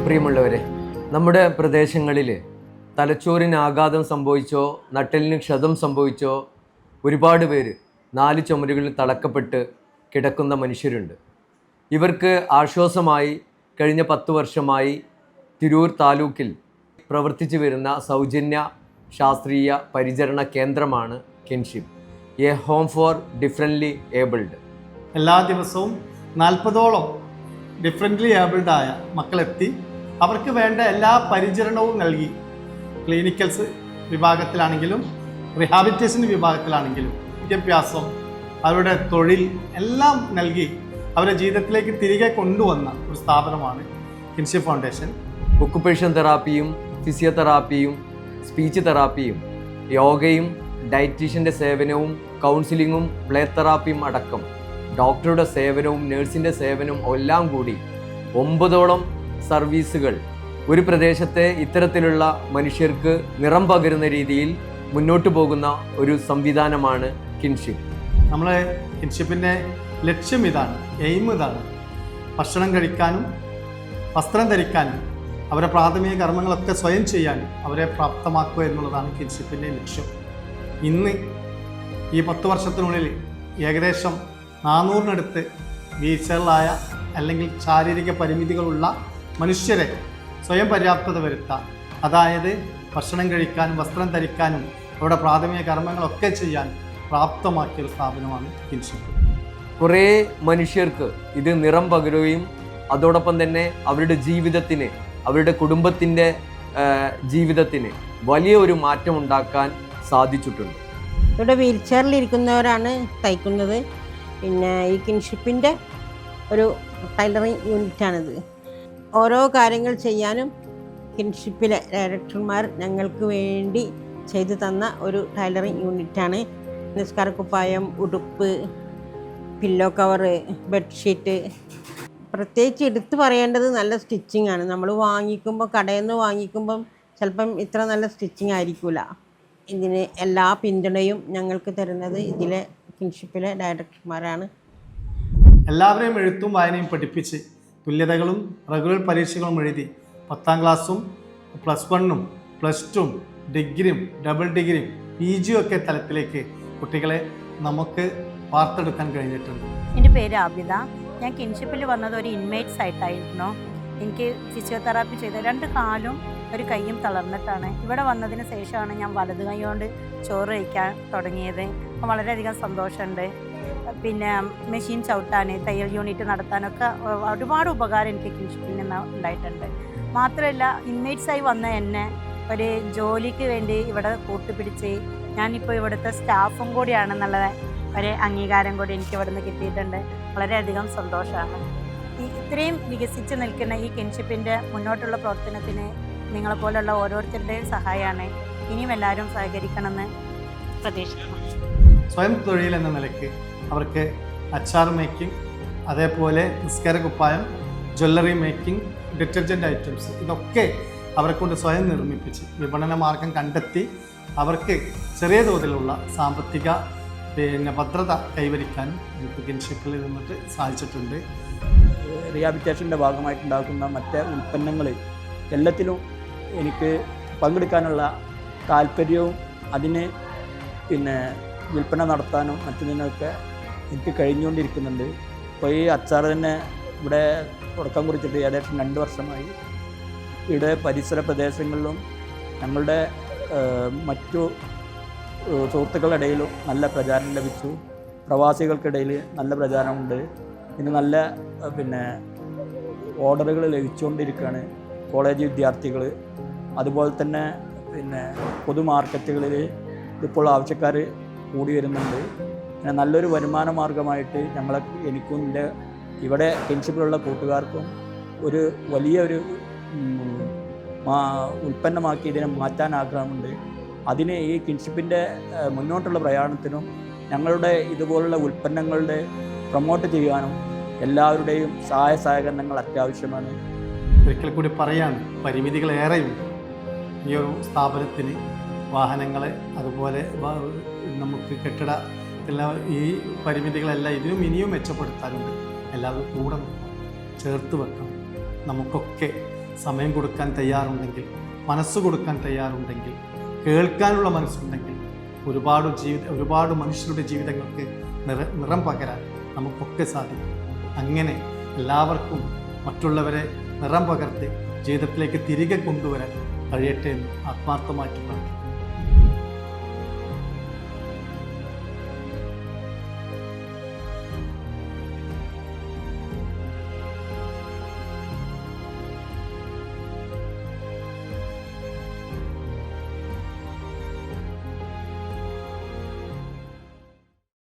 പ്രിയമുള്ളവരെ, നമ്മുടെ പ്രദേശങ്ങളിൽ തലച്ചോറിന് ആഘാതം സംഭവിച്ചോ നട്ടെല്ലിന് ക്ഷതം സംഭവിച്ചോ ഒരുപാട് പേര് 4 ചുമരുകളിൽ തളക്കപ്പെട്ട് കിടക്കുന്ന മനുഷ്യരുണ്ട്. ഇവർക്ക് ആശ്വാസമായി കഴിഞ്ഞ 10 വർഷമായി തിരൂർ താലൂക്കിൽ പ്രവർത്തിച്ചു വരുന്ന സൗജന്യ ശാസ്ത്രീയ പരിചരണ കേന്ദ്രമാണ് kinship, A home for differently abled. എല്ലാ ദിവസവും 40ഓളം ഡിഫറൻ്റ്ലി ഏബിൾഡായ മക്കളെത്തി അവർക്ക് വേണ്ട എല്ലാ പരിചരണവും നൽകി. ക്ലിനിക്കൽസ് വിഭാഗത്തിലാണെങ്കിലും റിഹാബിലിറ്റേഷൻ വിഭാഗത്തിലാണെങ്കിലും വിദ്യാഭ്യാസം, അവരുടെ തൊഴിൽ എല്ലാം നൽകി അവരുടെ ജീവിതത്തിലേക്ക് തിരികെ കൊണ്ടുവന്ന ഒരു സ്ഥാപനമാണ് കിൻഷിപ്പ് ഫൗണ്ടേഷൻ. ഒക്കുപേഷൻ തെറാപ്പിയും ഫിസിയോതെറാപ്പിയും സ്പീച്ച് തെറാപ്പിയും യോഗയും ഡയറ്റീഷ്യൻ്റെ സേവനവും കൗൺസിലിങ്ങും പ്ലേ തെറാപ്പിയും അടക്കം ഡോക്ടറുടെ സേവനവും നഴ്സിൻ്റെ സേവനവും എല്ലാം കൂടി 9ഓളം സർവീസുകൾ ഒരു പ്രദേശത്തെ ഇത്തരത്തിലുള്ള മനുഷ്യർക്ക് നിറം പകരുന്ന രീതിയിൽ മുന്നോട്ട് പോകുന്ന ഒരു സംവിധാനമാണ് കിൻഷിപ്പ്. നമ്മളെ കിൻഷിപ്പിൻ്റെ ലക്ഷ്യം ഇതാണ്, എയിം ഇതാണ്. ഭക്ഷണം കഴിക്കാനും വസ്ത്രം ധരിക്കാനും അവരെ പ്രാഥമിക കർമ്മങ്ങളൊക്കെ സ്വയം ചെയ്യാൻ അവരെ പ്രാപ്തമാക്കുക എന്നുള്ളതാണ് കിൻഷിപ്പിൻ്റെ ലക്ഷ്യം. ഇന്ന് ഈ 10 വർഷത്തിനുള്ളിൽ ഏകദേശം 400-നടുത്ത് വീഴ്ചകളായ അല്ലെങ്കിൽ ശാരീരിക പരിമിതികളുള്ള മനുഷ്യരെ സ്വയം പര്യാപ്തത വരുത്താൻ, അതായത് ഭക്ഷണം കഴിക്കാനും വസ്ത്രം ധരിക്കാനും അവരുടെ പ്രാഥമിക കർമ്മങ്ങളൊക്കെ ചെയ്യാൻ പ്രാപ്തമാക്കിയൊരു സ്ഥാപനമാണ് കിൻഷിപ്പ്. കുറേ മനുഷ്യർക്ക് ഇത് നിറം പകരുകയും അതോടൊപ്പം തന്നെ അവരുടെ ജീവിതത്തിന്, അവരുടെ കുടുംബത്തിൻ്റെ ജീവിതത്തിന് വലിയ ഒരു മാറ്റം ഉണ്ടാക്കാൻ സാധിച്ചിട്ടുണ്ട്. ഇവിടെ വീൽ ചെയറിലിരിക്കുന്നവരാണ് തയ്ക്കുന്നത്. പിന്നെ ഈ കിൻഷിപ്പിൻ്റെ ഒരു ടൈലറിങ് യൂണിറ്റാണിത്. ഓരോ കാര്യങ്ങൾ ചെയ്യാനും കിൻഷിപ്പിലെ ഡയറക്ടർമാർ ഞങ്ങൾക്ക് വേണ്ടി ചെയ്തു തന്ന ഒരു ടൈലറിങ് യൂണിറ്റാണ്. നിസ്കാരക്കുപ്പായം, ഉടുപ്പ്, പില്ലോ കവറ്, ബെഡ്ഷീറ്റ്. പ്രത്യേകിച്ച് എടുത്തു പറയേണ്ടത് നല്ല സ്റ്റിച്ചിങ് ആണ്. നമ്മൾ വാങ്ങിക്കുമ്പോൾ, കടയിൽ നിന്ന് വാങ്ങിക്കുമ്പം ചിലപ്പം ഇത്ര നല്ല സ്റ്റിച്ചിങ് ആയിരിക്കില്ല. ഇതിന് എല്ലാ പിന്തുണയും ഞങ്ങൾക്ക് തരുന്നത് ഇതിലെ കിൻഷിപ്പിലെ ഡയറക്ടർമാരാണ്. എല്ലാവരെയും എഴുത്തും വായനയും പഠിപ്പിച്ച് തുല്യതകളും റെഗുലർ പരീക്ഷകളും എഴുതി 10ാം ക്ലാസ്സും +1ഉം +2ഉം ഡിഗ്രിയും ഡബിൾ ഡിഗ്രിയും PG ഒക്കെ തലത്തിലേക്ക് കുട്ടികളെ നമുക്ക് വാർത്തെടുക്കാൻ കഴിഞ്ഞിട്ടുണ്ട്. എൻ്റെ പേര് ആബിദ. ഞാൻ കിൻഷിപ്പിൽ വന്നത് ഒരു ഇൻമേറ്റ്സ് ആയിട്ടായിരുന്നു. എനിക്ക് ഫിസിയോതെറാപ്പി ചെയ്ത 2 കാലും ഒരു കൈയും തളർന്നിട്ടാണ്. ഇവിടെ വന്നതിന് ശേഷമാണ് ഞാൻ വലത് കൈ കൊണ്ട് ചോറ് കഴിക്കാൻ തുടങ്ങിയത്. അപ്പോൾ വളരെയധികം സന്തോഷമുണ്ട്. പിന്നെ മെഷീൻ ചവിട്ടാൻ, തയ്യൽ യൂണിറ്റ് നടത്താനൊക്കെ ഒരുപാട് ഉപകാരം എനിക്ക് കിൻഷിപ്പിൽ നിന്ന് ഉണ്ടായിട്ടുണ്ട്. മാത്രമല്ല, ഇൻമേറ്റ്സായി വന്ന എന്നെ ഒരു ജോലിക്ക് വേണ്ടി ഇവിടെ കൂട്ടുപിടിച്ച് ഞാനിപ്പോൾ ഇവിടുത്തെ സ്റ്റാഫും കൂടിയാണെന്നുള്ള ഒരു അംഗീകാരം കൂടി എനിക്ക് ഇവിടെ നിന്ന് കിട്ടിയിട്ടുണ്ട്. വളരെയധികം സന്തോഷമാണ്. ഇത്രയും വികസിച്ച് നിൽക്കുന്ന ഈ കിൻഷിപ്പിൻ്റെ മുന്നോട്ടുള്ള പ്രവർത്തനത്തിന് നിങ്ങളെപ്പോലുള്ള ഓരോരുത്തരുടെയും സഹായമാണ്. ഇനിയും എല്ലാവരും സഹകരിക്കണമെന്ന് പ്രതീക്ഷിക്കുന്നു. സ്വയം തൊഴിൽ എന്ന നിലയ്ക്ക് അവർക്ക് അച്ചാർ മേക്കിംഗ്, അതേപോലെ നിസ്കാരക്കുപ്പായം, ജ്വല്ലറി മേക്കിംഗ്, ഡിറ്റർജൻറ്റ് ഐറ്റംസ്, ഇതൊക്കെ അവരെ കൊണ്ട് സ്വയം നിർമ്മിപ്പിച്ച് വിപണന മാർഗം കണ്ടെത്തി അവർക്ക് ചെറിയ തോതിലുള്ള സാമ്പത്തിക ഭദ്രത കൈവരിക്കാനും നമുക്ക് കിൻഷിപ്പിൽ നിന്നിട്ട് സാധിച്ചിട്ടുണ്ട്. റീഹാബിലിറ്റേഷൻ്റെ ഭാഗമായിട്ടുണ്ടാക്കുന്ന മറ്റ് ഉൽപ്പന്നങ്ങൾ എല്ലാത്തിലും എനിക്ക് പങ്കെടുക്കാനുള്ള താല്പര്യവും അതിന് വിൽപ്പന നടത്താനും മറ്റതിനൊക്കെ എനിക്ക് കഴിഞ്ഞുകൊണ്ടിരിക്കുന്നുണ്ട്. ഇപ്പോൾ ഈ അച്ചാർ തന്നെ ഇവിടെ തുടക്കം കുറിച്ചിട്ട് ഏകദേശം 2 വർഷമായി. ഇവിടെ പരിസര പ്രദേശങ്ങളിലും ഞങ്ങളുടെ മറ്റു സുഹൃത്തുക്കളുടെ ഇടയിലും നല്ല പ്രചാരണം ലഭിച്ചു. പ്രവാസികൾക്കിടയിൽ നല്ല പ്രചാരമുണ്ട്. ഇതിന് നല്ല ഓർഡറുകൾ ലഭിച്ചുകൊണ്ടിരിക്കുകയാണ്. കോളേജ് വിദ്യാർത്ഥികൾ, അതുപോലെ തന്നെ പൊതു മാർക്കറ്റുകളിൽ ഇപ്പോൾ ആവശ്യക്കാർ കൂടി വരുന്നുണ്ട്. പിന്നെ നല്ലൊരു വരുമാന മാർഗമായിട്ട് എനിക്കും എൻ്റെ ഇവിടെ കിൻഷിപ്പിലുള്ള കൂട്ടുകാർക്കും ഒരു വലിയൊരു ഉൽപ്പന്നമാക്കി ഇതിനെ മാറ്റാൻ ആഗ്രഹമുണ്ട്. അതിന് ഈ കിൻഷിപ്പിൻ്റെ മുന്നോട്ടുള്ള പ്രയാണത്തിനും ഞങ്ങളുടെ ഇതുപോലുള്ള ഉൽപ്പന്നങ്ങളുടെ പ്രൊമോട്ട് ചെയ്യാനും എല്ലാവരുടെയും സഹായ സഹകരണങ്ങൾ അത്യാവശ്യമാണ്. ഒരിക്കൽ കൂടി പറയാണ്, പരിമിതികളേറെയുണ്ട് ഈ ഒരു സ്ഥാപനത്തിന്. വാഹനങ്ങളെ, അതുപോലെ നമുക്ക് കെട്ടിടത്തിലുള്ള ഈ പരിമിതികളെല്ലാം ഇനിയും മെച്ചപ്പെടുത്താനുണ്ട്. എല്ലാവരും കൂടെ ചേർത്ത് വെക്കണം. നമുക്കൊക്കെ സമയം കൊടുക്കാൻ തയ്യാറുണ്ടെങ്കിൽ, മനസ്സ് കൊടുക്കാൻ തയ്യാറുണ്ടെങ്കിൽ, കേൾക്കാനുള്ള മനസ്സുണ്ടെങ്കിൽ ഒരുപാട് മനുഷ്യരുടെ ജീവിതങ്ങൾക്ക് നിറം പകരാൻ നമുക്കൊക്കെ സാധിക്കും. അങ്ങനെ എല്ലാവർക്കും മറ്റുള്ളവരെ നിറം പകർത്തി ജീവിതത്തിലേക്ക് തിരികെ കൊണ്ടുവരാൻ കഴിയട്ടെ എന്ന് ആത്മാർത്ഥമായിട്ട് പ്രാർത്ഥിക്കുന്നു.